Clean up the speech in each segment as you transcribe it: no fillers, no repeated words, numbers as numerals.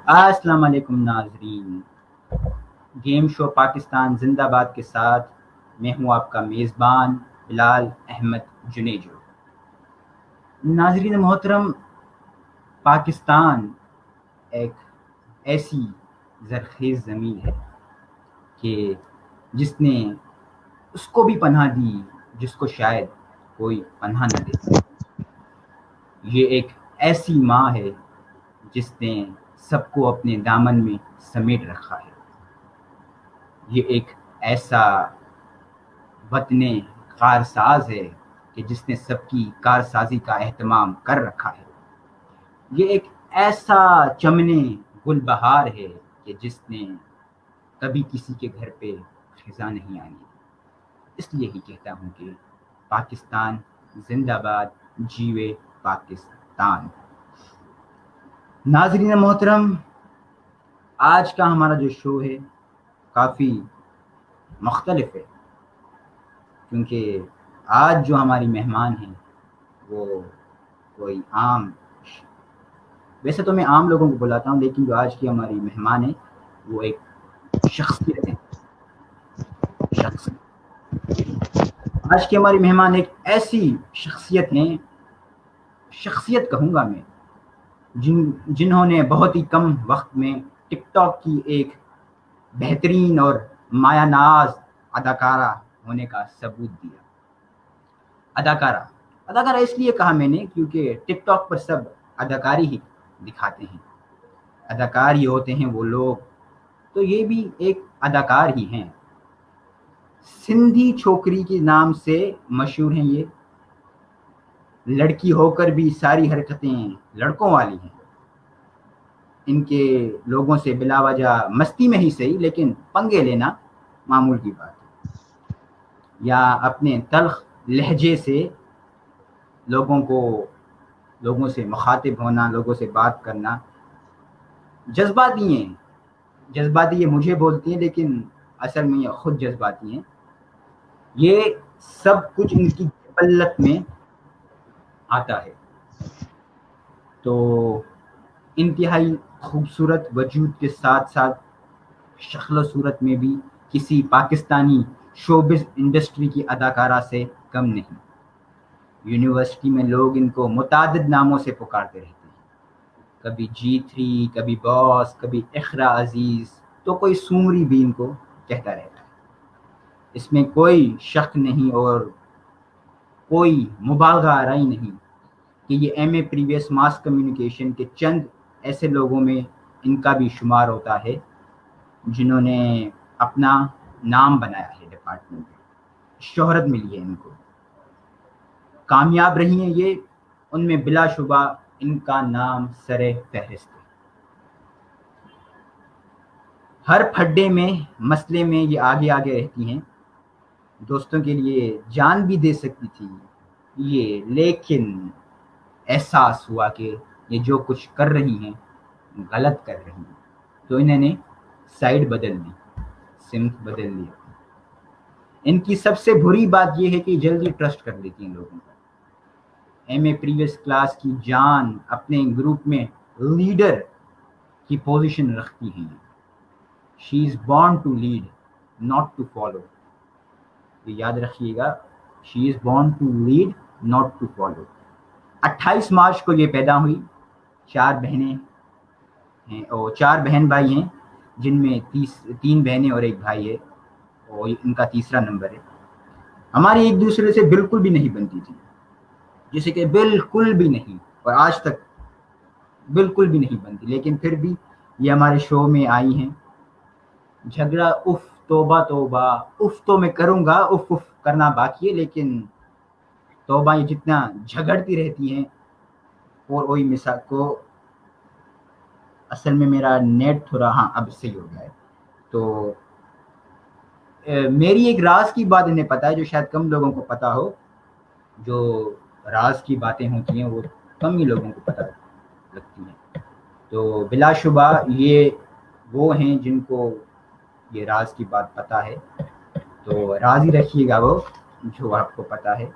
अस्सलाम वालेकुम नाजरीन। गेम शो पाकिस्तान जिंदाबाद के साथ मैं हूं आपका मेज़बान बिलाल अहमद जुनेजो। नाजरीन मोहतरम, पाकिस्तान एक ऐसी ज़रख़ेज़ ज़मीन है कि जिसने उसको भी पनाह दी जिसको शायद कोई पनाह न दे। ये एक ऐसी माँ है जिसने सबको अपने दामन में समेट रखा है। ये एक ऐसा वतने कारसाज है कि जिसने सबकी कारसाजी का एहतमाम कर रखा है। ये एक ऐसा चमने गुलबहार है कि जिसने कभी किसी के घर पे खिज़ा नहीं आनी। इसलिए ही कहता हूँ कि पाकिस्तान जिंदाबाद, जीवे पाकिस्तान। नाज़रीन मोहतरम, आज का हमारा जो शो है काफ़ी मुख्तलिफ है, क्योंकि आज जो हमारी मेहमान हैं वो कोई आम, वैसे तो मैं आम लोगों को बुलाता हूँ, लेकिन जो आज की हमारी मेहमान है वो एक शख्सियत है। शख्स आज की हमारी मेहमान एक ऐसी शख्सियत हैं, शख्सियत कहूँगा मैं, जिन्होंने बहुत ही कम वक्त में टिकटॉक की एक बेहतरीन और मायानाज अदाकारा होने का सबूत दिया। अदाकारा अदाकारा इसलिए कहा मैंने क्योंकि टिकटॉक पर सब अदाकारी ही दिखाते हैं, अदाकार ही होते हैं वो लोग, तो ये भी एक अदाकार ही हैं। सिंधी छोकरी के नाम से मशहूर हैं ये। लड़की होकर भी सारी हरकतें लड़कों वाली हैं। इनके लोगों से बिलावजह मस्ती में ही सही, लेकिन पंगे लेना मामूल की बात है। या अपने तल्ख लहजे से लोगों से मुखातिब होना, लोगों से बात करना। जज्बाती हैं, जज्बाती ये मुझे बोलती हैं, लेकिन असल में ये खुद जज्बाती हैं। ये सब कुछ इनकी जबल्लत में आता है। तो इंतहाई खूबसूरत वजूद के साथ साथ शक्ल सूरत में भी किसी पाकिस्तानी शोबिज़ इंडस्ट्री की अदाकारा से कम नहीं। यूनिवर्सिटी में लोग इनको मुतादिद नामों से पुकारते रहते हैं, कभी G3, कभी बॉस, कभी इखरा अजीज़, तो कोई सूमरी भी इनको कहता रहता है। इसमें कोई शक नहीं और कोई मुबालगा आराई नहीं कि ये MA प्रीवियस मास कम्युनिकेशन के चंद ऐसे लोगों में इनका भी शुमार होता है जिन्होंने अपना नाम बनाया है डिपार्टमेंट में, शोहरत मिली है इनको, कामयाब रही हैं ये, उनमें बिलाशुबा इनका नाम सरे फहरिस्त है। हर फड्डे में, मसले में ये आगे आगे रहती हैं। दोस्तों के लिए जान भी दे सकती थी ये, लेकिन एहसास हुआ कि ये जो कुछ कर रही हैं गलत कर रही हैं, तो इन्होंने साइड बदल ली, सिमत बदल ली। इनकी सबसे बुरी बात ये है कि जल्दी ट्रस्ट कर लेती हैं लोगों का। MA प्रीवियस क्लास की जान अपने ग्रुप में लीडर की पोजीशन रखती हैं। She is born to lead, not to follow. ये याद रखिएगा, she is born to lead, not to follow. 28 March को ये पैदा हुई। 4 बहनें हैं और 4 बहन भाई हैं, जिनमें 3 बहनें और 1 भाई है, और इनका तीसरा नंबर है। हमारी एक दूसरे से बिल्कुल भी नहीं बनती थी, जैसे कि बिल्कुल भी नहीं, और आज तक बिल्कुल भी नहीं बनती, लेकिन फिर भी ये हमारे शो में आई हैं। झगड़ा उफ तौबा तौबा, उफ तो मैं करूँगा, उफ उफ करना बाकी है, लेकिन तौबा ये जितना झगड़ती रहती हैं। और वही मिसाल को, असल में मेरा नेट थोड़ा, हाँ अब सही हो गया है। तो मेरी एक राज की बात इन्हें पता है जो शायद कम लोगों को पता हो। जो राज की बातें होती हैं वो कम ही लोगों को पता लगती हैं। तो बिलाशुबा ये वो हैं जिनको ये राज की बात पता है, तो राज ही रखिएगा वो जो आपको पता है।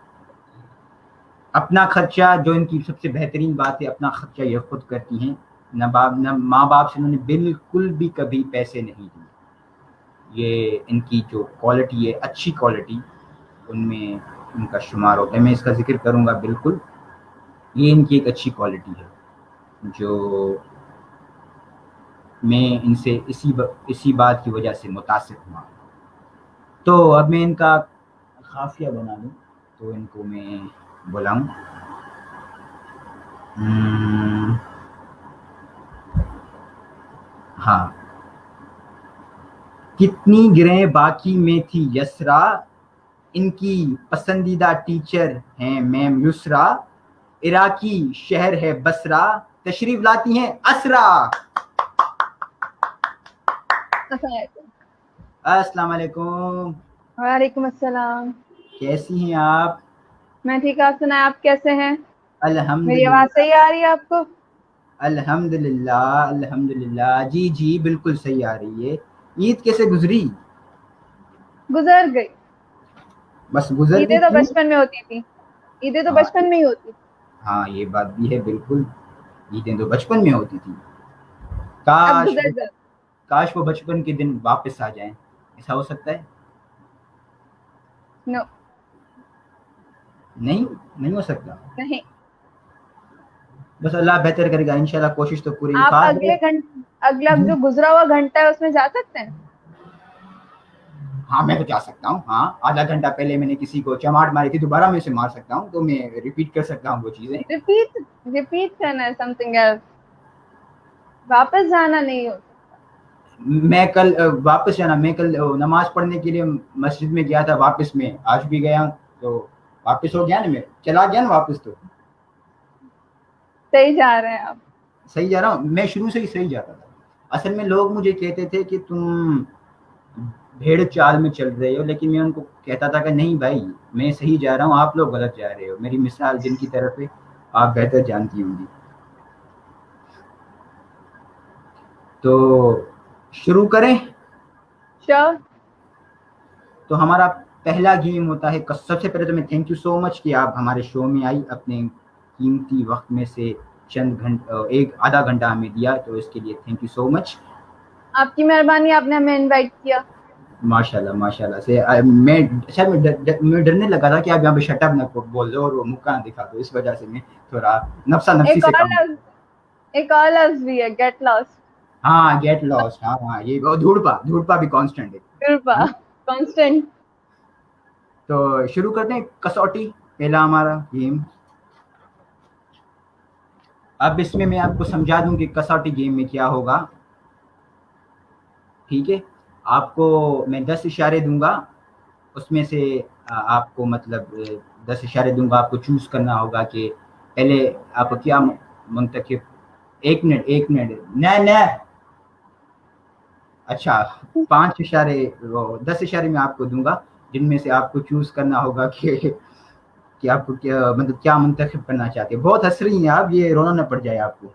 अपना खर्चा, जो इनकी सबसे बेहतरीन बात है, अपना खर्चा ये खुद करती हैं। न माँ बाप से उन्होंने बिल्कुल भी कभी पैसे नहीं लिए। ये इनकी जो क्वालिटी है, अच्छी क्वालिटी, उनमें इनका शुमार होता है। मैं इसका ज़िक्र करूँगा बिल्कुल। ये इनकी एक अच्छी क्वालिटी है जो मैं इनसे इसी बात की वजह से मुतासिर हुआ। तो अब मैं इनका काफ़िया बना लूँ, तो इनको मैं बुलाऊँ। हाँ। कितनी गिरें बाकी में थी यसरा, इनकी पसंदीदा टीचर हैं मैम युसरा, इराकी शहर है बसरा, तशरीफ लाती हैं असरा। अस्सलाम वालेकुम। वालेकुम अस्सलाम। कैसी हैं आप? मैं ठीक, आप सुनाए, आप कैसे हैं? मेरी आवाज अल्हम्दुलिल्लाह। सही आ रही है आपको? अल्हम्दुलिल्लाह अल्हम्दुलिल्लाह, जी जी बिल्कुल सही आ रही है। ईद कैसे गुजरी? गुजर गई। बस गुजर गई, ईदें तो क्यों? बचपन में होती थी। ईदें तो हाँ बचपन में ही होती थी। हाँ, ये बात भी है बिल्कुल। ईदें तो बचपन में होती थी। अब काश गुजर वो जाती। काश वो बचपन के दिन वापस आ जाएं। ऐसा हो सकता है? नो। नहीं, नहीं हो सकता। नहीं। बस अल्लाह बेहतर करेगा इंशाल्लाह, कोशिश तो पूरी आप फात है। अगले घंटे, अगला जी। जो गुजरा हुआ घंटा है उसमें जा सकते हैं? हाँ, मैं तो जा सकता हूँ। हाँ, आधा घंटा पहले मैंने किसी को चमाट मारी थी, दोबारा मैं उसे मार सकता हूँ, तो मैं रिपीट कर सकता हूँ वो चीजें। रिपीट, रिपीट करना है समथिंग एल्स। वापस जाना नहीं हो सकता। मैं कल वापस जाना, मैं कल नमाज पढ़ने के लिए मस्जिद में गया था, वापस मैं आज भी गया हूँ, तो वापस हो गया ना, मैं चला गया ना वापस, तो सही जा रहे हैं आप। सही जा रहा हूँ। मैं शुरू से ही सही जाता था। असल में लोग मुझे कहते थे कि तुम भेड़ चाल में चल रहे हो, लेकिन मैं उनको कहता था कि नहीं भाई, मैं सही जा रहा हूँ, आप लोग गलत जा रहे हो। मेरी मिसाल जिनकी तरफ है, आप बेहतर जानती होंगी। तो शुरू करें? श्योर। तो हमारा पहला गेम होता है सबसे पहले तो मैं थैंक यू सो मच कि आप हमारे शो में आई, अपने कीमती वक्त में से चंद घंटे, एक आधा घंटा हमें दिया, तो इसके लिए थैंक यू सो मच। आपकी मेहरबानी, आपने हमें इनवाइट किया। माशाल्लाह माशाल्लाह से मैं अच्छा, मैं डरने लगा था कि आप यहाँ पे शटअप ना बोल दो और वो मुक्का ना दिखा दो, इस वजह से मैं थोड़ा नफसा नफसी एक से और काम। लफ्ज, एक और लफ्ज भी है, गेट लॉस्ट। हाँ, गेट लॉस्ट। हाँ हाँ, ये धूड़पा धूड़पा भी कांस्टेंट है। कृपा। हाँ? कांस्टेंट। तो शुरू करते हैं कसौटी, पहला हमारा गेम। अब इसमें मैं आपको समझा दूं कि कसौटी गेम में क्या होगा। ठीक है, आपको मैं 10 इशारे दूंगा, उसमें से आपको मतलब 10 इशारे दूंगा, आपको चूज करना होगा कि पहले आप क्या मुंतखब। 1 मिनट 1 मिनट, न न अच्छा, 5 इशारे, 10 इशारे मैं आपको दूंगा, जिनमें से आपको चूज करना होगा कि आपको क्या मतलब क्या मुंतखब करना चाहते हैं। बहुत हंस रही हैं आप, ये रोना न पड़ जाए आपको।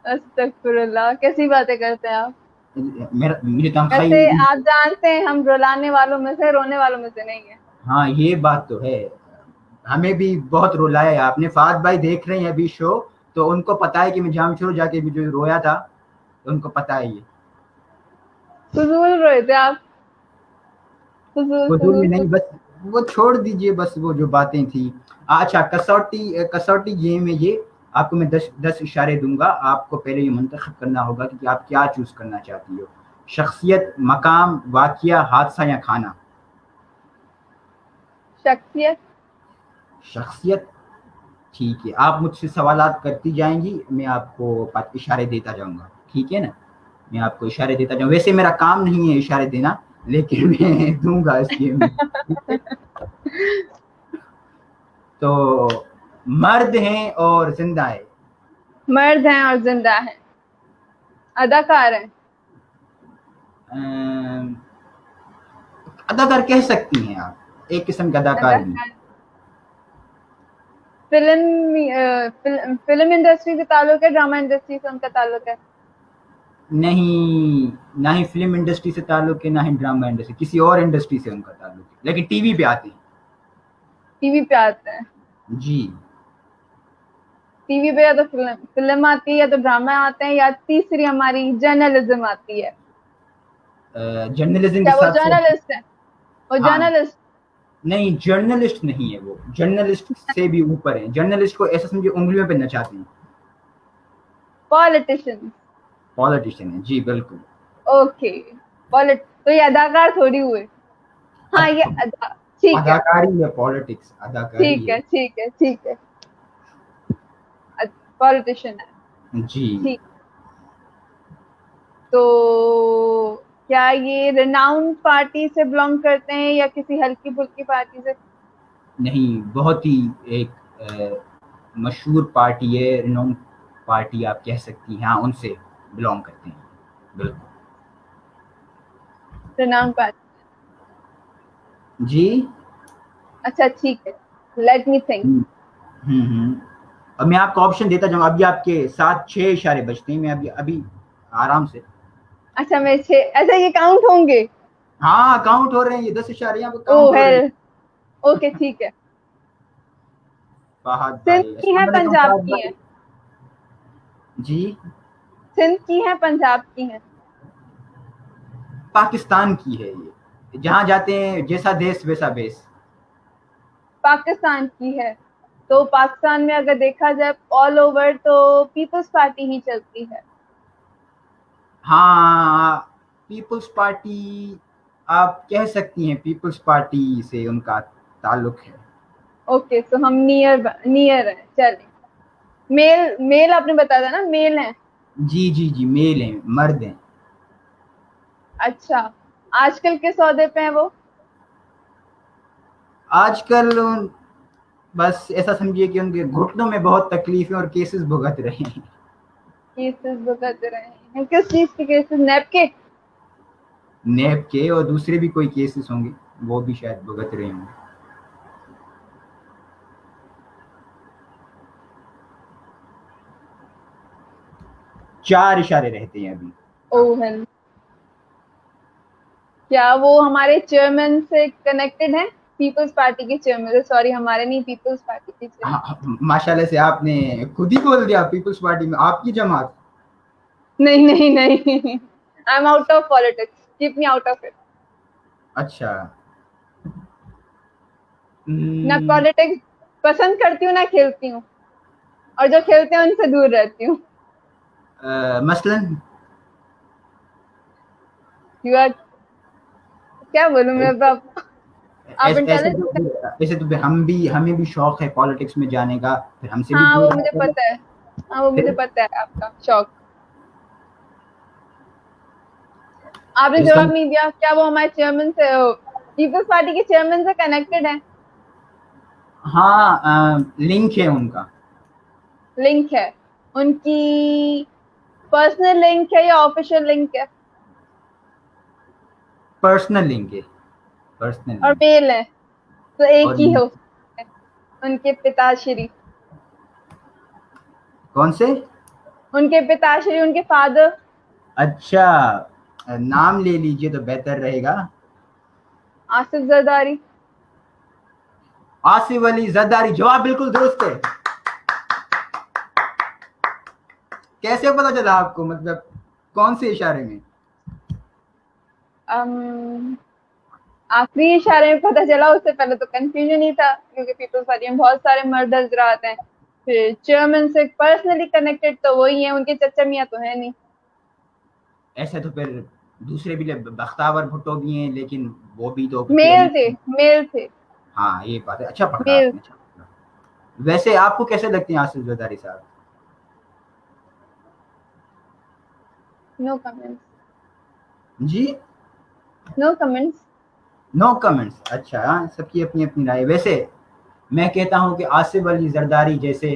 अस्तगफुरुल्लाह, कैसी बातें करते हैं आप। मेरा मुझे तनख्वाही। वैसे आप जानते हैं हम रुलाने वालों में से, रोने वालों में से नहीं है। हाँ, ये बात तो है। हमें भी बहुत रुलाया है आपने। फाद भाई देख रहे हैं अभी शो, तो उनको पता है कि मैं जाम शोर जाके भी जो रोया था, तो उनको पता है ये। फजूल रोए थे आप। फजूल फजूल में फजूल नहीं, फजूल। बस वो छोड़ दीजिए, बस वो जो बातें थी। अच्छा, कसौटी कसौटी गेम है ये। आपको मैं 10 इशारे दूंगा, आपको पहले ये मुंतखब करना होगा कि आप क्या चूज करना चाहती हो। शख्सियत, मकाम, वाकया, हादसा या खाना। शख्सियत। शख्सियत। ठीक है, आप मुझसे सवालात करती जाएंगी, मैं आपको इशारे देता जाऊंगा, ठीक है ना? मैं आपको इशारे देता जाऊँ, वैसे मेरा काम नहीं है इशारे देना, लेकिन मैं दूंगा इस गेम में, ठीक है? तो मर्द हैं और जिंदा है। मर्द हैं और जिंदा हैं। अदाकार हैं। अम, अदाकार कह सकती हैं आप, एक किस्म का अदाकार भी। अदाकार। फिल्म इंडस्ट्री से ताल्लुक है, ड्रामा इंडस्ट्री से उनका ताल्लुक है? नहीं, ना ही फिल्म इंडस्ट्री से ताल्लुक है, ना ही ड्रामा इंडस्ट्री, किसी और इंडस्ट्री से उनका ताल्लुक है, लेकिन टीवी पे आते हैं। टीवी पे आते हैं। जी। टीवी पे या तो फिल्म आती है या तो ड्रामा आते हैं, या तीसरी हमारी जर्नलिज्म आती है। जर्नलिज्म के क्या वो साथ साथ, जर्नलिस्ट है? वो हाँ, जर्नलिस्ट। नहीं जर्नलिस्ट नहीं है वो, जर्नलिस्ट से भी ऊपर है। जर्नलिस्ट को ऐसा समझे उंगलियों पे नचाते हैं। पॉलिटिशियन। पॉलिटिशियन है जी, बिल्कुल। ओके। पॉलिट तो ये अदाकार थोड़ी हुए। हाँ ये ठीक है। अदाकारी है, पॉलिटिक्स अदाकारी ठीक है। है ठीक है ठीक है। पॉलिटिशियन है। जी। ठीक। तो क्या ये रिनाउंड पार्टी से बिलोंग करते हैं या किसी हल्की फुल्की पार्टी से? नहीं, बहुत ही एक मशहूर पार्टी है, रिनोन पार्टी आप कह सकती हैं, हाँ, उनसे बिलोंग करते हैं, बिल्कुल। Renowned party. जी। अच्छा ठीक है। Let me think. हम्म। अब मैं आपको ऑप्शन देता जाऊँ। अभी आपके 7-6 इशारे बचते हैं, मैं अभी अभी आराम से। अच्छा मैं छह, अच्छा ये काउंट होंगे? हाँ, काउंट हो रहे हैं, ये 10 इशारे यहाँ पे ओ काउंट हो रहे हैं। हेल। ओके ठीक है। फहद सिंध भाई, की है, अस्सलाम वालेकुम पंजाब फहद की है? भाई। जी। सिंध की है, पंजाब की है? पाकिस्तान की है ये, जहाँ जाते हैं जैसा देश वैसा बेस। पाकिस्तान की है। तो पाकिस्तान में अगर देखा जाए ऑल ओवर तो पीपल्स पार्टी ही चलती है। हाँ, पीपल्स पार्टी आप कह सकती हैं, पीपल्स पार्टी से उनका ताल्लुक है। ओके तो हम नियर नियर है, चले। मेल मेल आपने बताया था ना, मेल है? जी जी जी, मेल हैं, मर्द हैं। अच्छा। आजकल के सौदे पे है वो? आजकल बस ऐसा समझिए कि उनके घुटनों में बहुत तकलीफ है और केसेस भुगत रहे हैं। केसेस भुगत रहे हैं? किस चीज के केसेस? नैप के? नैब के और दूसरे भी कोई केसेस होंगे, वो भी शायद भुगत रहे होंगे। 4 इशारे रहते हैं अभी। ओह हेल। क्या वो हमारे चेयरमैन से कनेक्टेड है? पीपल्स पार्टी के चेयरमैन, सॉरी हमारे नहीं, पीपल्स पार्टी के चेयरमैन। हाँ, माशाल्लाह से आपने खुद ही बोल दिया, पीपल्स पार्टी में आपकी जमात। नहीं नहीं नहीं। I am out of politics, keep me out of it. अच्छा। ना हम्म, पॉलिटिक्स पसंद करती हूँ ना खेलती हूँ, और जो खेलते हैं उनसे दूर रहती हूँ। मसलन यू आर, क्या बोलूं मैं अब आपको? आप ऐसे इंटेलिजेंट। तो, ऐसे तो फिर हमें भी शौक है पॉलिटिक्स में जाने का, फिर हमसे भी हाँ दूर वो मुझे रहना पता पड़ेगा। है। हाँ वो मुझे फिर पता है आपका शौक। आपने फिर इसका जवाब नहीं दिया। क्या वो हमारे चेयरमैन से, पीपल्स पार्टी के चेयरमैन से कनेक्टेड है? हाँ, लिंक है उनका। लिंक है? उनकी पर्सनल लिंक है या ऑफिशियल लिंक है? पर्सनल लिंक है, पर्सनल और लिंक। मेल है? तो एक और ही हो सकता है। उनके पिताश्री। कौन से? उनके पिताश्री, उनके फादर। अच्छा, नाम ले लीजिए तो बेहतर रहेगा। आसिफ जरदारी। आसिफ अली जरदारी, जवाब बिल्कुल दुरुस्त है। कैसे पता चला आपको, मतलब कौन से इशारे में? अम, आखिरी इशारे में पता चला, उससे पहले तो कंफ्यूजन ही था, क्योंकि पीपल्स पार्टी में बहुत सारे मर्द हजरात हैं। फिर चेयरमैन से पर्सनली कनेक्टेड तो वही है, उनके चचा मियाँ तो है नहीं। ऐसे तो फिर दूसरे भी बख्तावर भुट्टो भी हैं, लेकिन वो भी तो मेल नहीं। थे, मेल थे। हाँ, ये बात है, अच्छा पकड़ा मेल। आपने, अच्छा पकड़ा। वैसे आपको कैसे लगते हैं आसिफ जरदारी साहब? No comments. जी। No comments. नो कमेंट्स, अच्छा, हाँ, सबकी अपनी अपनी राय। वैसे मैं कहता हूं कि आसिफ अली जरदारी जैसे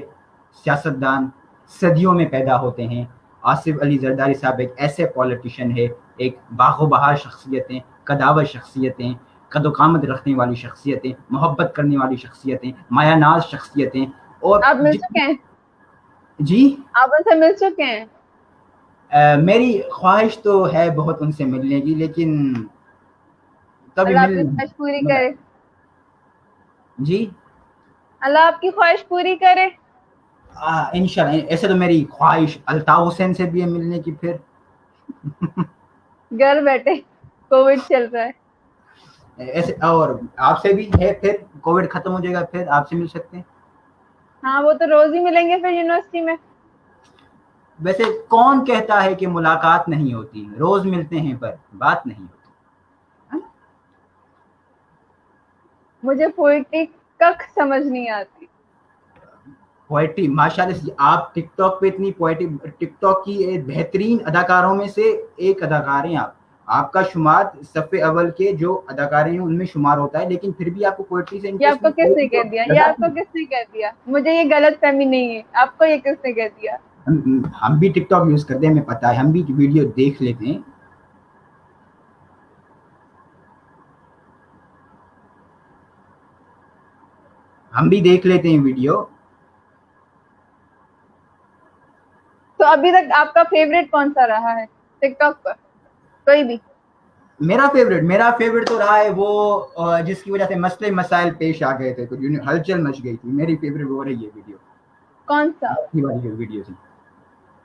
सियासतदान सदियों में पैदा होते हैं। आसिफ अली जरदारी साहब एक ऐसे पॉलिटिशियन है, एक बागो बहार शख्सियतें, कदावर शख्सियतें, कदोकामत रखने वाली शख्सियतें, मोहब्बत करने वाली शख्सियतें, मायानाज शख्सियतें। और आप मिल चुके हैं? जी। आप उनसे मिल चुके हैं? मेरी ख्वाहिश तो है बहुत उनसे मिलने की, लेकिन कभी अल्लाह मिल आपकी नहीं ख्वाहिश पूरी मगर। करे। जी। अल्लाह आपकी ख्वाहिश पूरी करे। इंशाल्लाह, ऐसे तो मेरी ख्वाहिश अल्ताफ हुसैन से भी है मिलने की फिर। घर बैठे, कोविड चल रहा है। ऐसे और आपसे भी है, फिर कोविड खत्म हो जाएगा फिर आपसे मिल सकते हैं। हाँ, वो तो रोज ही मिलेंगे फिर यूनिवर्सिटी में। वैसे कौन कहता है कि मुलाकात नहीं होती, रोज मिलते हैं पर बात नहीं होती, है ना? मुझे पोइट्री कख समझ नहीं आती। पोएट्री माशाल्लाह से आप टिकटॉक पे इतनी पोएट्री, टिकटॉक की बेहतरीन अदाकारों में से एक अदाकार हैं आप। आपका शुमार सफ़े अव्वल के जो अदाकार हैं उनमें शुमार होता है, लेकिन फिर भी आपको पोएट्री से ये इंटरेस्ट आपको नहीं, किसने पोएट्री कह तो दिया? ये लगाती आपको है। किसने कह दिया? मुझे ये गलतफहमी नहीं है, आपको ये किसने कह दिया? हम भी टिकटॉक यूज करते हैं, हमें पता है, हम भी वीडियो देख लेते हैं। हम भी देख लेते हैं वीडियो। तो अभी तक आपका फेवरेट कौन सा रहा है टिकटॉक पर? कोई भी? मेरा फेवरेट तो रहा है वो जिसकी वजह से मसले मसाइल पेश आ गए थे, कुछ हलचल मच गई थी, मेरी फेवरेट वो रही है वीडियो, कौन सा? आपकी वाली जो वीडियो थी।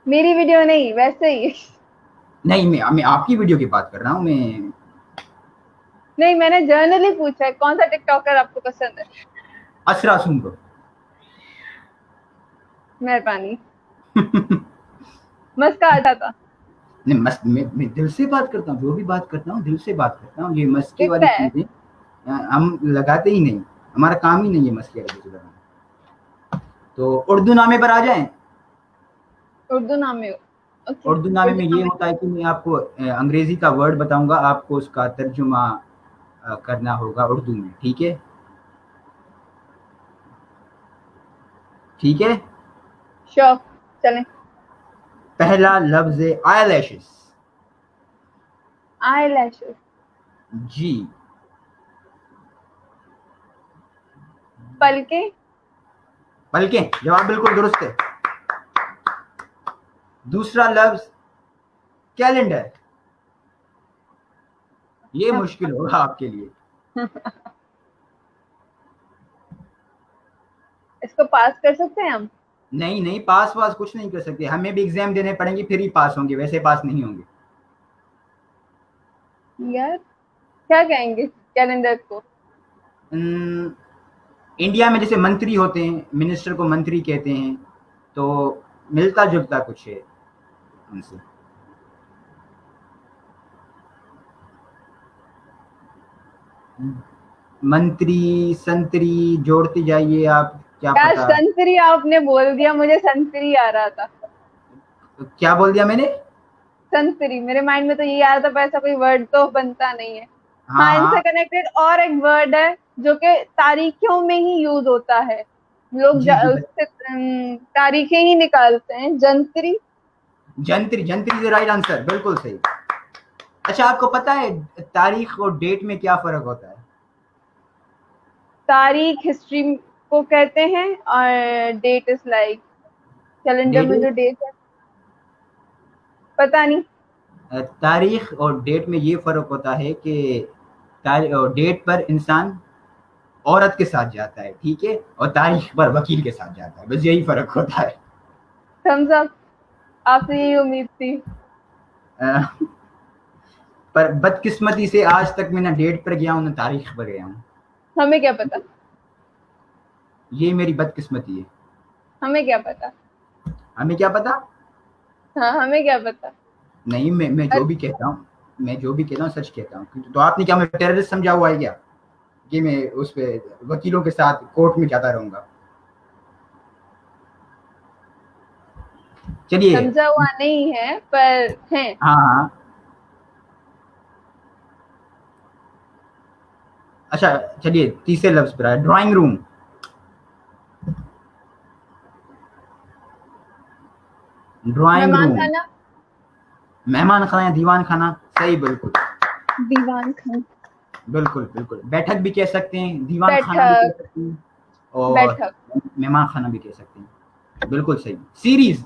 मेरी वीडियो नहीं, वैसे ही। नहीं, मैं आपकी वीडियो की बात कर रहा हूँ मैं। नहीं, मैंने जर्नली पूछा है कौन सा टिकटॉकर आपको पसंद है। असरा सुन लो। मेहरबानी। मस्का आता था। नहीं, मैं दिल से बात करता हूँ, जो भी बात करता हूँ दिल से बात करता हूँ, ये मस्के वाली दिखता है। चीजें हम लगाते ही नहीं, हमारा काम ही नहीं है मस्के वाली चीजें लगाना। तो उर्दू नामे पर आ जाएं। उर्दू नाम में? ओके, उर्दू नामे उर्दू में नाम ये में। होता है कि मैं आपको अंग्रेजी का वर्ड बताऊंगा, आपको उसका तर्जुमा करना होगा उर्दू में, ठीक है? ठीक है। श्योर, चलें। पहला लफ्ज है आई लैशेस। Eye lashes. जी। पलके। पलकें, जवाब बिल्कुल दुरुस्त है। दूसरा लफ्ज कैलेंडर। ये मुश्किल होगा आपके लिए। इसको पास कर सकते हैं हम? नहीं नहीं, पास वास कुछ नहीं कर सकते, हमें भी एग्जाम देने पड़ेंगे फिर ही पास होंगे, वैसे पास नहीं होंगे। यार, क्या कहेंगे कैलेंडर को? अम्म, इंडिया में जैसे मंत्री होते हैं, मिनिस्टर को मंत्री कहते हैं, तो मिलता जुलता कुछ है उनसे। मंत्री संतरी जोड़ते जाइए आप, क्या यार, पता। संतरी आपने बोल दिया, मुझे संतरी आ रहा था। क्या बोल दिया मैंने? संतरी मेरे माइंड में तो ये आ रहा था, पर ऐसा कोई वर्ड तो बनता नहीं है। हाँ हाँ, इनसे हाँ। कनेक्टेड और एक वर्ड है जो कि तारीखों में ही यूज होता है। लोग जी जी, उससे तारीखें ही निकालते हैं। जंतरी। जंतरी, जंतरी इज राइट आंसर, बिल्कुल सही। अच्छा, आपको पता है तारीख और डेट में क्या फर्क होता है? तारीख हिस्ट्री को कहते हैं, और date is like calendar date, में जो डेट है। पता नहीं। तारीख और डेट में ये फर्क होता है कि डेट पर इंसान औरत के साथ जाता है, ठीक है, और तारीख पर वकील के साथ जाता है, बस यही फर्क होता है। Thumbs up. आपसे यही उम्मीद थी। अ, पर बदकिस्मती से आज तक मैं ना डेट पर गया हूँ ना तारीख पर गया हूँ। हमें क्या पता? ये मेरी बदकिस्मती है। हमें क्या पता? हमें क्या पता? हाँ, हमें क्या पता? नहीं, मैं जो भी कहता हूँ, मैं जो भी कहता हूँ सच कहता हूँ। तो आपने क्या मैं टेररिस्ट समझा हुआ है क्या, कि मैं उस पे वकीलों के साथ कोर्ट में जाता रहूंगा? चलिए। समझा हुआ नहीं है, पर है। हाँ हाँ। अच्छा, चलिए तीसरे लफ्ज पर आए, ड्राइंग रूम। ड्राइंग मेहमान रूम, खाना। मेहमान खाना या दीवान खाना, सही, बिल्कुल। दीवान खाना। बिल्कुल बिल्कुल, बैठक भी कह सकते हैं, दीवान खाना भी कह बैठक। सकते हैं, और बैठक। मेहमान खाना भी कह सकते हैं, बिल्कुल सही। सीरीज।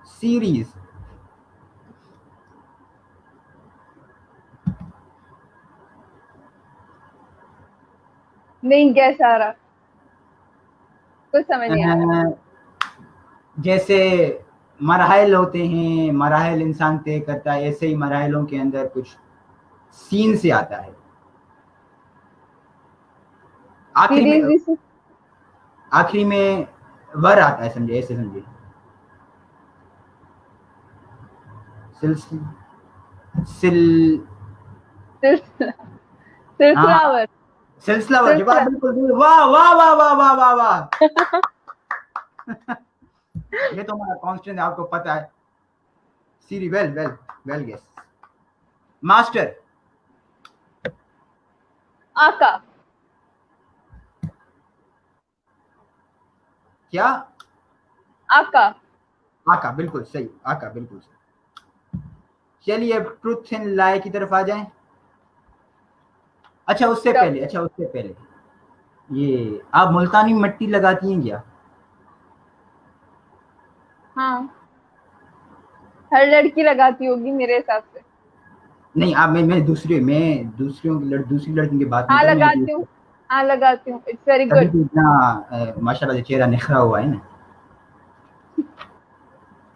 सीरीज। नहीं गैस आ रहा, कुछ समझ नहीं आ रहा। अ, जैसे मराहिल होते हैं, मराहिल इंसान तय करता है, ऐसे ही मराहिलों के अंदर कुछ सीन से आता है आखिरी में। सीरीज भी। आखिरी में वर आता है, समझे, ऐसे समझे। सिलसिल सिल सिलसिला, हाँ हाँ, सिलसिलावर। सिलसिला वर, जवाब सिलसिला। बिल्कुल बिल्कुल। वाह वाह वाह वाह वाह वाह वाह। ये तो हमारा कांस्टेंट है, आपको पता है। Siri, well well well guess master. आका। क्या? आका। आका, बिल्कुल सही, आका बिल्कुल सही। चलिए अब ट्रुथ एंड लाई की तरफ आ जाएं। कब? अच्छा उससे पहले ये आप मुल्तानी मिट्टी लगाती हैं क्या? हाँ, हर लड़की लगाती होगी मेरे हिसाब से। नहीं, आप मैं दूसरियों की दूसरी लड़कियों की बात नहीं हाँ कर, मैं लगाती हूँ, हाँ लगाती हूँ, इट्स वेरी तभी गुड। तो इतना माशाल्लाह से चेहरा निखरा हुआ है ना।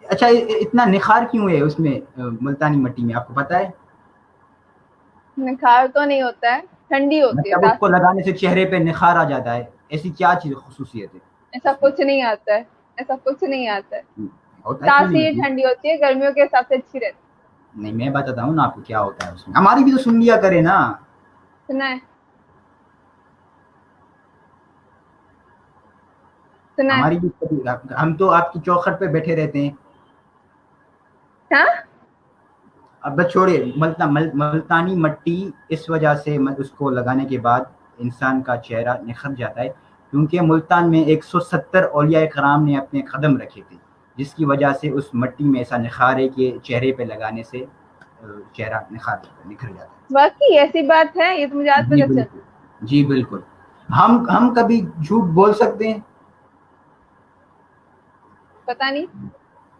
अच्छा, इतना निखार क्यों है उसमें, मुल्तानी मिट्टी में, आपको पता है? निखार तो नहीं होता है, ठंडी होती है मतलब उसको तासीर। लगाने से चेहरे पे निखार आ जाता है, ऐसी क्या चीज खुसूसियत है ऐसा उसमें? कुछ नहीं आता है, ऐसा कुछ नहीं आता है। होता है, क्यों नहीं तासीर होती? ठंडी होती है, गर्मियों के हिसाब से अच्छी रहती नहीं, मैं बताता हूँ ना आपको क्या होता है उसमें, हमारी भी तो सुन लिया करे ना। है। सुना है, सुना है। हमारी भी हम तो आपकी चौखट पे बैठे रहते हैं। हाँ। अब बस छोड़िए, मुल्तानी मट्टी इस वजह से उसको लगाने के बाद इंसान का चेहरा निखर जाता है, क्योंकि मुल्तान में 170 औलिया कराम ने अपने कदम रखे थे, जिसकी वजह से उस मट्टी में ऐसा निखार है कि चेहरे पे लगाने से चेहरा निखर जाता है। बाकी ऐसी बात है, ये तो मुझे आज जी पता चला। बिल्कुल, जी बिल्कुल। हम कभी झूठ बोल सकते हैं? पता नहीं।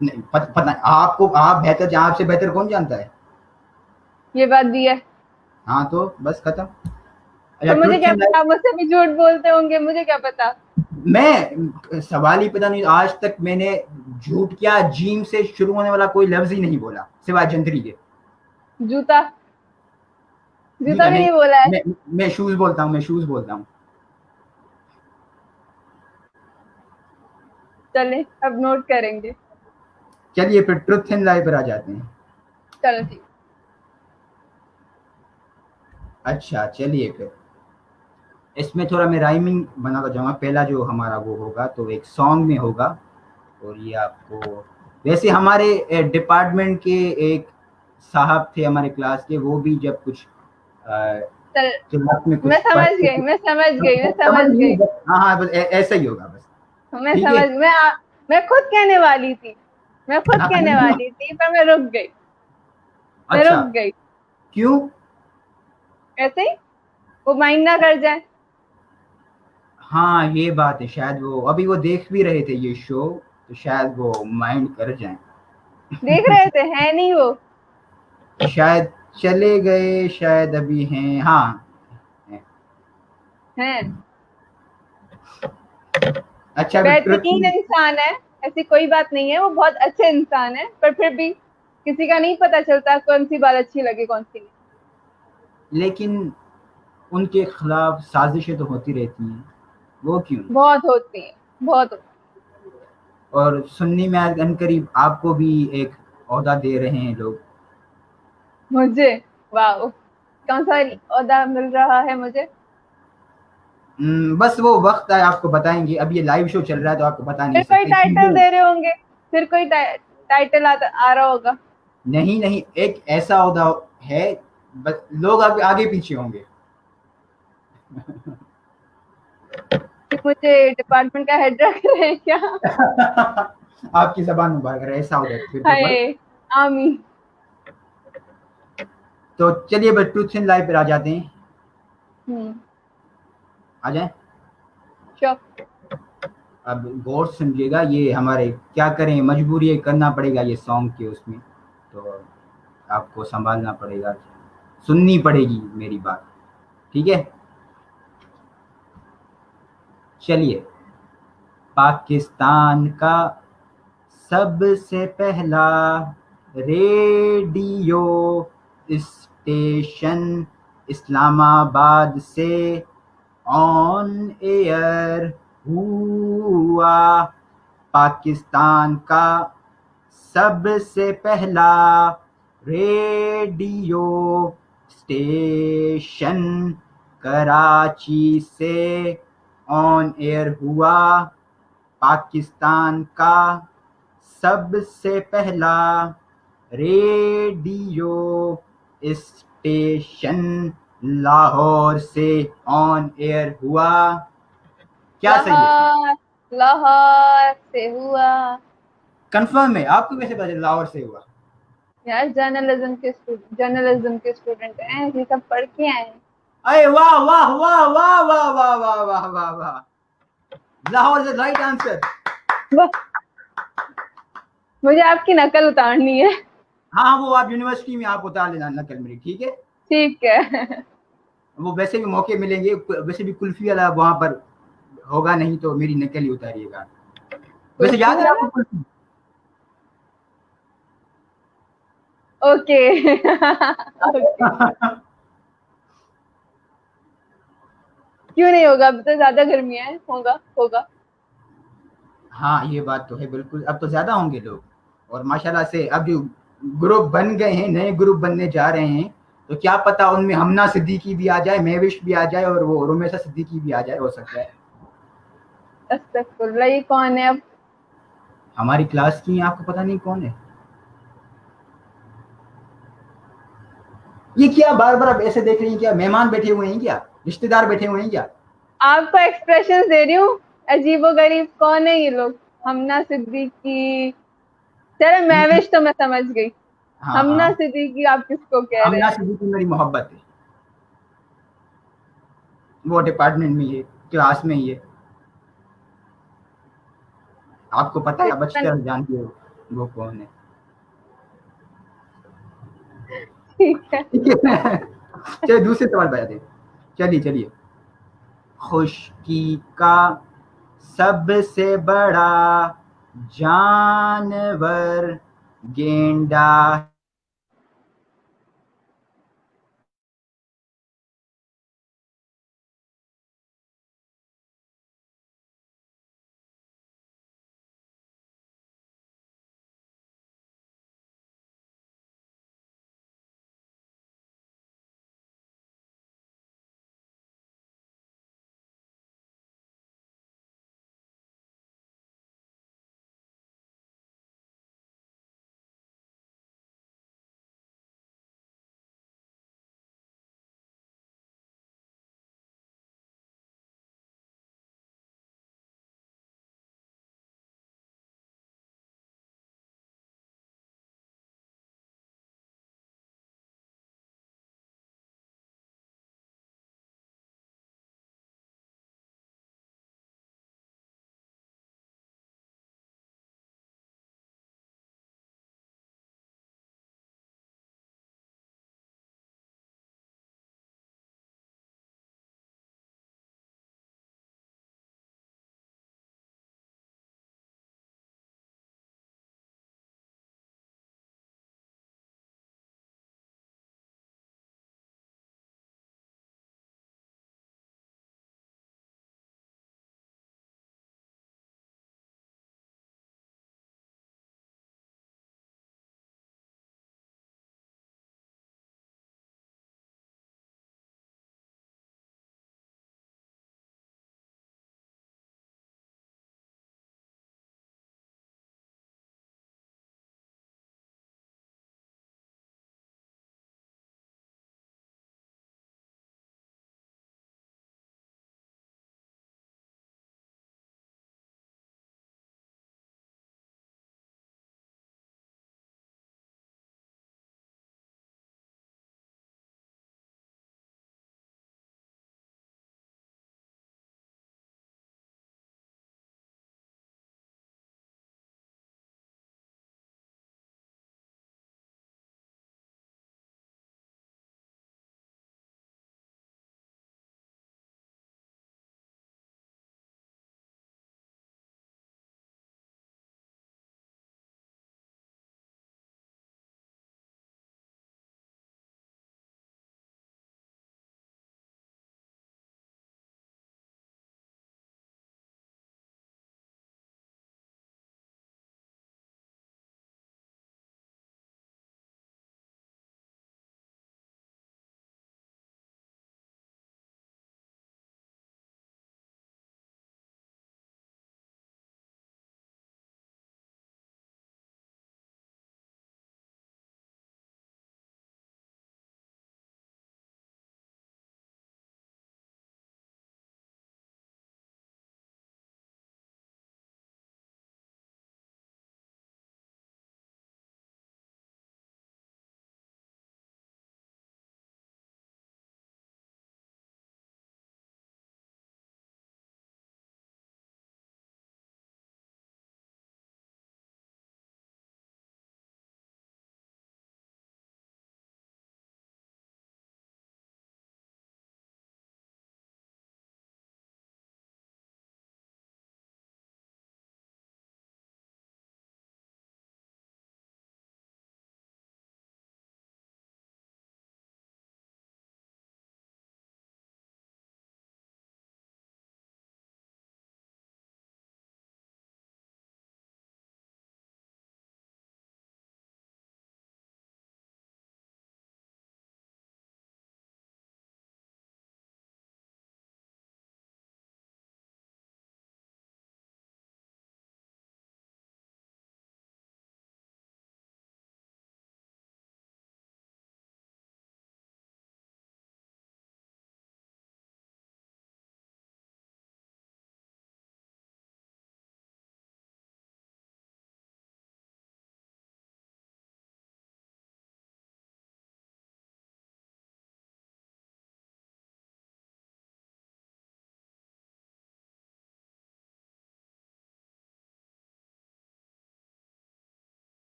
नहीं, पता आपको, आप बेहतर, आपसे बेहतर कौन जानता है? ये बात भी है। हाँ, तो बस खत्म। अच्छा, तो मुझे ट्रुथ क्या एंड पता, मुझसे भी झूठ बोलते होंगे, मुझे क्या पता। मैं सवाल ही पता नहीं, आज तक मैंने झूठ क्या जीम से शुरू होने वाला कोई लफ्ज ही नहीं बोला सिवाय जंतरी के। जूता। जूता भी नहीं, नहीं बोला है। मैं शूज बोलता हूँ, मैं शूज बोलता हूँ। चले, अब नोट करेंगे। चलिए फिर ट्रुथ एंड लाई पर आ जाते हैं। चलो ठीक। अच्छा चलिए फिर, इसमें थोड़ा मैं राइमिंग बनाता जाऊंगा। पहला जो हमारा वो होगा तो एक सॉन्ग में होगा, और ये आपको, वैसे हमारे डिपार्टमेंट के एक साहब थे हमारे क्लास के, वो भी जब कुछ चल, क्लास में कुछ मैं समझ पढ़ते गई, थे। मैं समझ गई, मैं समझ समझ नहीं, गई। बस हाँ हाँ, बस ऐसा ही होगा बस। मैं ठीक है। समझ, मैं खुद कहने वाली थी, मैं खुद हाँ, कहने नहीं, वाली थी, पर मैं रुक गई। मैं अच्छा, रुक गई। क्यों? ऐसे ही, वो माइंड ना कर जाए। हाँ, ये बात है, शायद वो अभी वो देख भी रहे थे ये शो, तो शायद वो माइंड कर जाएं। देख रहे थे, है नहीं वो। शायद चले गए, शायद अभी हैं, हाँ हैं। हैं। अच्छा, अभी ट्रुथ। बेहतरीन इंसान है, ऐसी कोई बात नहीं है, वो बहुत अच्छे इंसान है, पर फिर भी किसी का नहीं पता चलता कौन सी बात अच्छी लगे, कौन सी नहीं। लेकिन उनके खिलाफ साजिशें तो होती रहती हैं, वो क्यों? बहुत होती है, बहुत होती और सुन्नी में आज अनकरीब आपको भी एक ओहदा दे रहे हैं लोग। है। मुझे, वाह, कौन सा ओहदा मिल रहा है मुझे? बस वो वक्त है, आपको बताएंगे। अब ये लाइव शो चल रहा है तो आपको बता नहीं फिर कोई सकते टाइटल चीजें। दे रहे होंगे, फिर कोई टाइटल आ रहा होगा। नहीं नहीं, एक ऐसा ओहदा है, बस लोग आगे आगे पीछे होंगे। कि मुझे डिपार्टमेंट का हेड रख रहे हैं क्या? आपकी जबान मुबारक रहे, ऐसा ओहदा फिर तो बस। हाय, आमी। तो चलिए बस ट्रूथ एंड लाइव पर आ जाते हैं। हम्म। आ जाए। श्योर। अब गौर से समझिएगा, ये हमारे क्या करें, मजबूरी है, करना पड़ेगा ये सॉन्ग के उसमें, तो आपको संभालना पड़ेगा, सुननी पड़ेगी मेरी बात। ठीक है। चलिए, पाकिस्तान का सबसे पहला रेडियो स्टेशन इस्लामाबाद से ऑन एयर हुआ। पाकिस्तान का सबसे पहला रेडियो स्टेशन कराची से ऑन एयर हुआ। पाकिस्तान का सबसे पहला रेडियो स्टेशन लाहौर से ऑन एयर हुआ। क्या सही है? लाहौर, लाहौर से हुआ। कंफर्म है? आपको कैसे पता चला लाहौर से हुआ? यार जर्नलिज्म के स्टूडेंट हैं, ये सब पढ़ के आए हैं। अरे वाह वाह वाह वाह वाह वाह वाह वाह वाह वाह, लाहौर इज राइट आंसर। वाह, मुझे आपकी नकल उतारनी है। हाँ, वो आप यूनिवर्सिटी में आप उतार लेना नकल मेरी, ठीक है? ठीक है। वो वैसे भी मौके मिलेंगे, वैसे भी कुल्फी वाला वहां पर होगा, नहीं तो मेरी नकल ही उतारिएगा। वैसे कुल्फी याद है वाला। आपको कुल्फी? ओके। ओके। क्यों नहीं होगा, अब तो ज्यादा गर्मियां है, होगा होगा। हाँ, ये बात तो है बिल्कुल। अब तो ज्यादा होंगे लोग, और माशाल्लाह से अब जो ग्रुप बन गए हैं, नए ग्रुप बनने जा रहे हैं, तो क्या पता उनमें हमना सिद्दीकी भी आ जाए, महविश भी आ जाए, और वो रुमेसा सिद्दीकी भी आ जाए, हो सकता है। अस्तगफुरुल्लाह, ये कौन है अब? हमारी क्लास की हैं, आपको पता नहीं कौन है? ये क्या बार बार आप ऐसे देख रही हैं? क्या मेहमान बैठे हुए हैं, क्या रिश्तेदार बैठे हुए हैं क्या? आपको एक्सप्रेशन दे रही हूँ। अजीबो गरीब कौन है ये लोग? हमना सिद्दीकी। चलो महविश तो मैं समझ गई। हाँ हमना हाँ, सिद्दीकी आप किसको कह रहे हमना हैं? सिद्दीकी मेरी मोहब्बत है, वो डिपार्टमेंट में ही है, क्लास में ही है। आपको पता है, आप अच्छी तरह जानती हो वो कौन है। ठीक है। ठीक है। चलिए दूसरे सवाल बता दें। चलिए चलिए, खुशकी का सबसे बड़ा जानवर गेंडा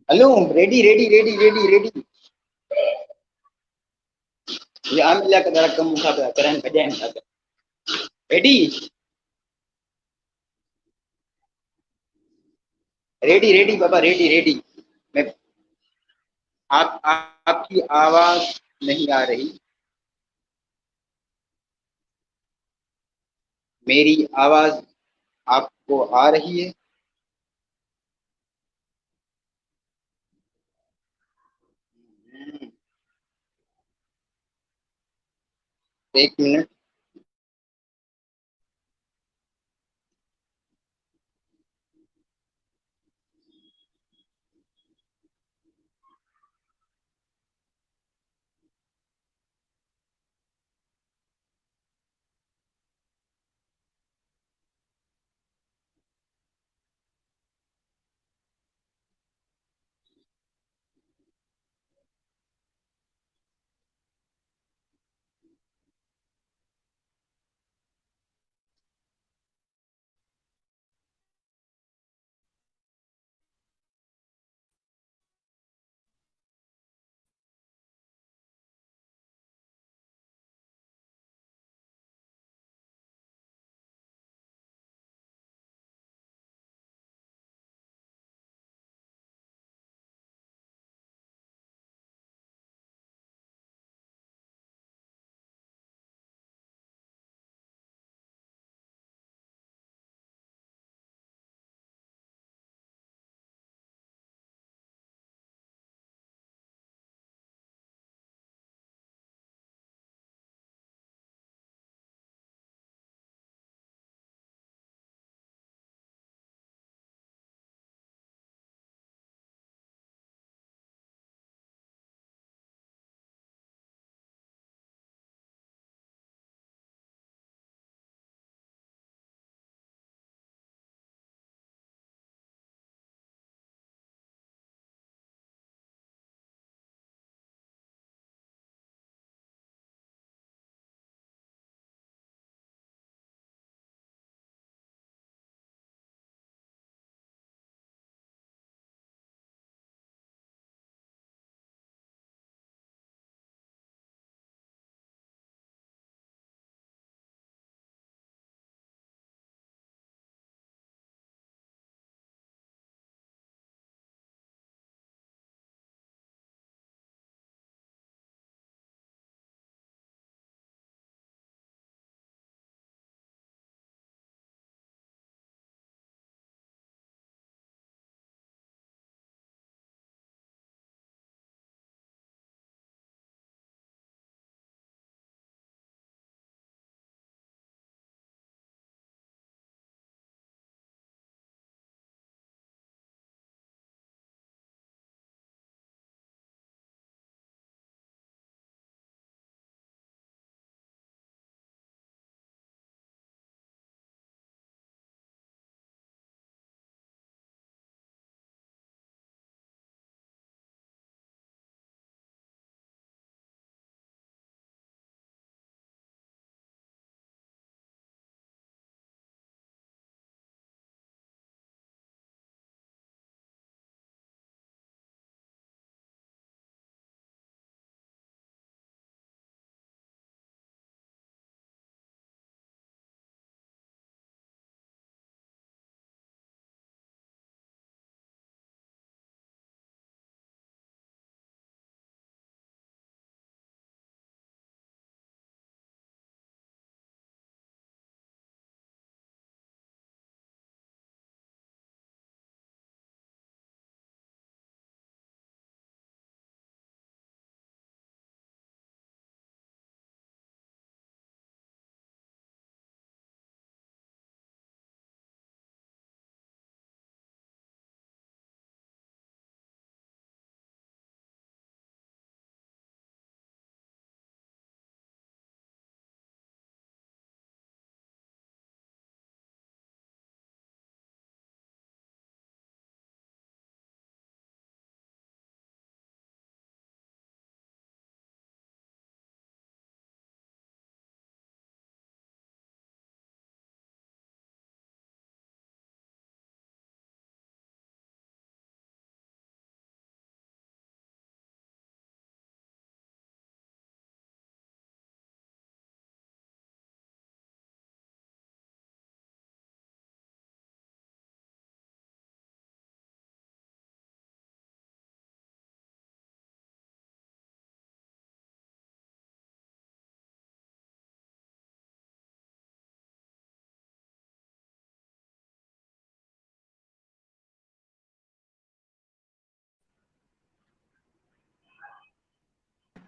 hello, ready ready ready ready ready. ये ambil ka dalam kamu kata keren kajian kata. Ready, ready ready बाबा, रेडी रेडी. मैं आपकी आवाज नहीं आ रही. मेरी आवाज आपको आ रही है? एक मिनट.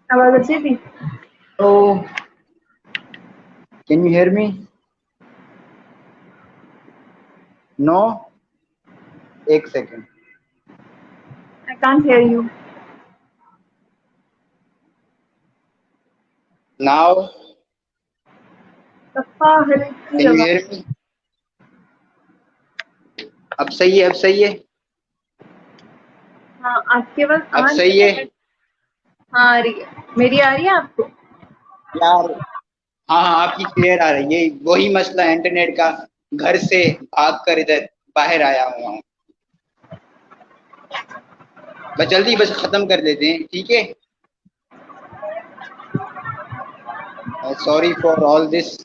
आवाज अच्छी थी। तो can you hear me? No, एक second. I can't hear you. Now सफा हल्की कैन यू आवाज। Hear me? अब सही है, अब सही है, हाँ, आपके पास अब आ रही सही है है। हाँ, आ रही है। मेरी आ रही है आपको? यार। हाँ हाँ, आपकी क्लियर आ रही है। वही मसला है इंटरनेट का। घर से भाग कर इधर बाहर आया हुआ हूँ। बस जल्दी बस खत्म कर लेते हैं, ठीक है। Sorry for all this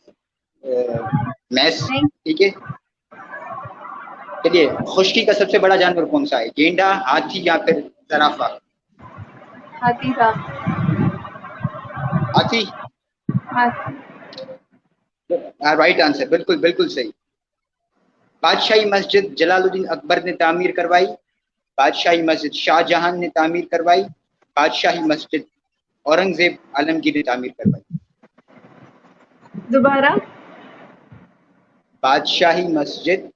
mess, नहीं। ठीक है। चलिए, खुशकी का सबसे बड़ा जानवर कौन सा है? गेंडा, हाथी या फिर जराफा? हाथी था। हाथी। हाथी। राइट आंसर, बिल्कुल बिल्कुल सही। बादशाही मस्जिद जलालुद्दीन अकबर ने तामीर करवाई, बादशाही मस्जिद शाहजहां ने तामीर करवाई, बादशाही मस्जिद औरंगजेब आलमगीर ने तामीर करवाई? दोबारा। बादशाही मस्जिद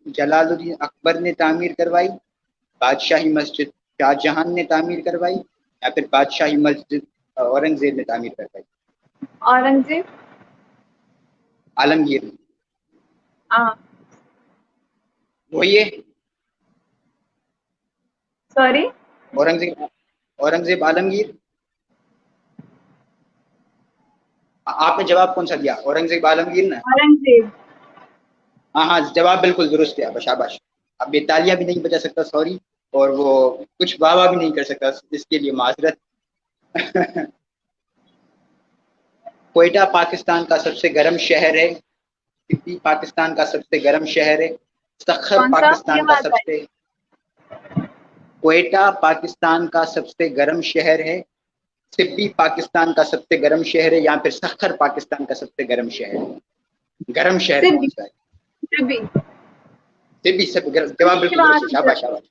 जलालुद्दीन अकबर ने तामीर करवाई, बादशाही मस्जिद शाहजहां ने तामीर करवाई, या फिर बादशाही मस्जिद औरंगजेब ने तामीर करवाई? औरंगजेब। आलमगीर। हाँ। वही है। सॉरी। औरंगजेब, औरंगजेब आलमगीर। आपने जवाब कौन सा दिया? औरंगजेब आलमगीर ना? औरंगजेब। हाँ हाँ, जवाब बिल्कुल दुरुस्त है। शाबाश। अब ये तालियां भी नहीं बजा सकता, सॉरी। और वो कुछ वाह वाह भी नहीं कर सकता, इसके लिए माजरत। कोयटा पाकिस्तान का सबसे गर्म शहर है, सिड्नी पाकिस्तान का सबसे गर्म शहर है, सखर कौन सा? ये पाकिस्तान का बात आई। सबसे कोयटा पाकिस्तान का सबसे गर्म शहर है, सिड्नी पाकिस्तान का सबसे गर्म शहर है, या फिर सखर पाकिस्तान का सबसे गर्म शहर है? गर्म शहर कौन सिबी। सा है? सिबी। सिड्नी सब गर्म। जवाब सुई भी बिल्कुल वहां दुरुस्त है, से। शाबाश शाबाश।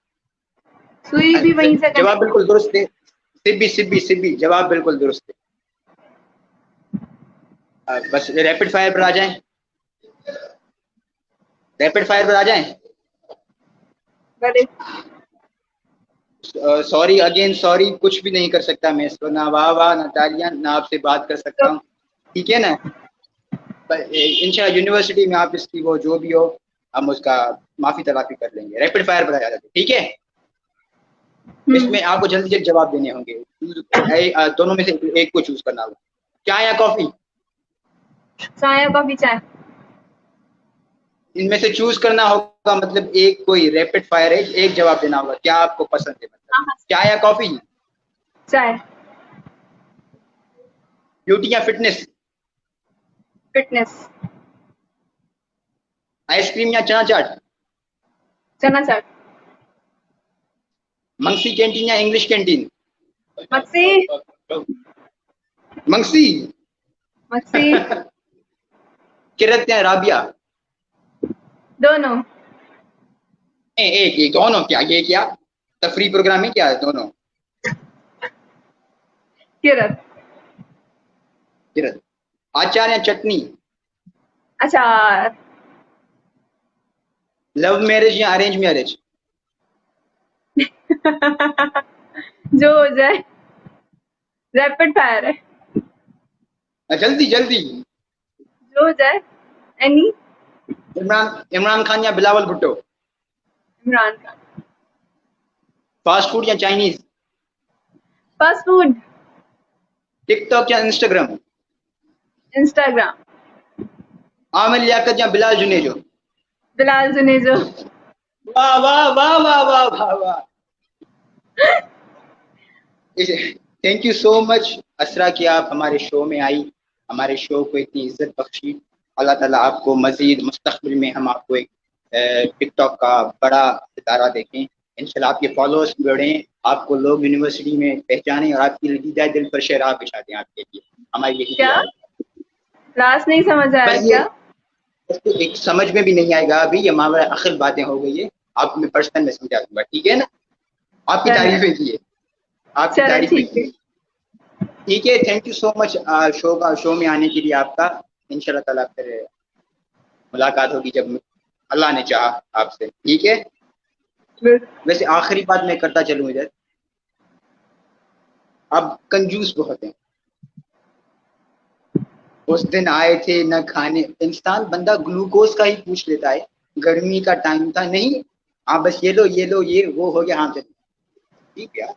सुई भी वहीं से जवाब कनेक्ट। बिल्कुल दुरुस्त है। सिब्बी सिब्बी सिब्बी, जवाब बिल्कुल दुरुस्त है। बस रैपिड फायर पर आ जाएं, रैपिड फायर पर आ जाएं। बड़े। सॉरी अगेन सॉरी, कुछ भी नहीं कर सकता मैं इसको, ना वाह वाह ना तालियां, ना आपसे बात कर सकता तो हूँ, ठीक है ना। इंशाल्लाह यूनिवर्सिटी में आप इसकी वो जो भी हो, हम उसका माफी तलाफी कर लेंगे। रैपिड फायर पर आ जाते, ठीक है। इसमें आपको जल्दी जल्दी जवाब देने होंगे। दोनों में से एक को चूज करना होगा। चाय या कॉफी? चाय या कॉफी? चाय। इनमें से चूज करना होगा, मतलब एक कोई रैपिड फायर है, एक जवाब देना होगा, क्या आपको पसंद है, मतलब हाँ हाँ। चाय या कॉफी? चाय। ब्यूटी या फिटनेस? फिटनेस। आइसक्रीम या चना चाट? चना चाट। मंगसी कैंटीन या इंग्लिश कैंटीन? मक्सी। मंगसी। मक्सी। किरत या राबिया? दोनों। एक एक दोनों क्या? ये क्या तफरी प्रोग्राम है क्या, दोनों? किरत। किरत। अचार या चटनी? अचार। लव मैरिज या अरेंज मैरिज? जो हो जाए। रैपिड फायर है। जल्दी जल्दी। जो हो जाए। एनी। इमरान इमरान खान या बिलावल भुट्टो? इमरान खान। फास्ट फूड या चाइनीज? Fast food. टिकटॉक या इंस्टाग्राम? इंस्टाग्राम। आमिर लियाकत या बिलाल जुनेजो? बिलाल जुनेजो। वाह वाह वाह वाह वाह वाह वाह। थैंक यू सो मच असरा कि आप हमारे शो में आई, हमारे शो को इतनी इज्जत बख्शी। अल्लाह ताला आपको मजीद मुस्तकबिल में हम आपको एक टिकटॉक का बड़ा सितारा देखें। इंशाल्लाह आपके फॉलोअर्स बढ़ें, आपको लोग यूनिवर्सिटी में पहचानें और आपकी लजीजा दिल पर शराब बिछा दें आपके लिए। हमारी यही क्या? दुआ है। लास्ट नहीं समझ आया बस ये क्या? एक समझ में भी नहीं आएगा अभी, ये मामला आखिर बातें हो गई है। आपको मैं पर्सनल में समझा दूंगा, ठीक है ना। आपकी चले। तारीफें की है, आपकी चले तारीफें ठीक की है। है। ठीक है, thank you so much show में आने के लिए आपका। इंशाल्लाह ताला फिर मुलाकात होगी जब अल्लाह ने चाहा आपसे, ठीक है। वैसे आखिरी बात मैं करता चलूं इधर, अब कंजूस बहुत हैं। उस दिन आए थे न खाने, इंसान बंदा ग्लूकोज का ही पूछ लेता है, गर्मी का टाइम था, नहीं हाँ बस ये लो ये लो, ये वो हो गया, हाँ चलिए ठीक है यार।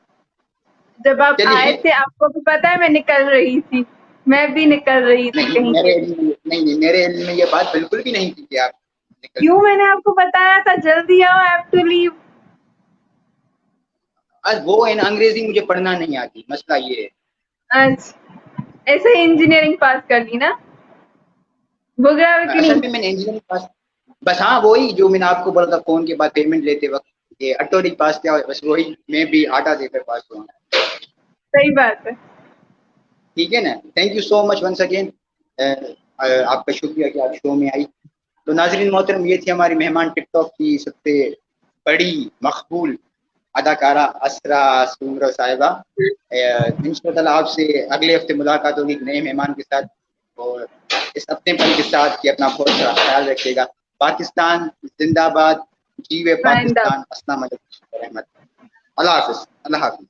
जब आप आए चलिए, थे आपको भी पता है मैं निकल रही थी, मैं भी निकल रही थी नहीं कहीं मेरे के लिए। इल्म में, नहीं मेरे इल्म में ये बात बिल्कुल भी नहीं थी कि आप निकल क्यों, रही मैंने आपको बताया था जल्दी आओ, आई हैव टू लीव। हैं। आज वो है ना, अंग्रेजी मुझे पढ़ना नहीं आती, मसला ये है। अच्छा, ऐसे ही इंजीनियरिंग पास कर ली ना, हो गया है कि असल नहीं? में मैंने इंजीनियरिंग पास, बस हाँ वही जो मैंने आपको बोला था फोन के बाद पेमेंट लेते वक्त, ये ऑटोडिक पास किया, बस वही मैं भी आटा देकर पास हुआ। सही बात है। ठीक है ना, thank you so much once again, आपका शुक्रिया कि आप शो में आई। तो नाजरीन मोहतरम, ये थी हमारी मेहमान टिकटॉक की सबसे बड़ी मकबूल अदाकारा असरा सुमरा साहिबा। इंशाल्लाह आपसे अगले हफ्ते मुलाकात होगी एक नए मेहमान के साथ, और इस अपनेपन के साथ कि अपना बहुत सारा ख्याल रखिएगा। पाकिस्तान जिंदाबाद, जीवे आइंदा। पाकिस्तान, अस्सलाम वालेकुम रहमत, अल्लाह हाफिज, अल्लाह हाफिज।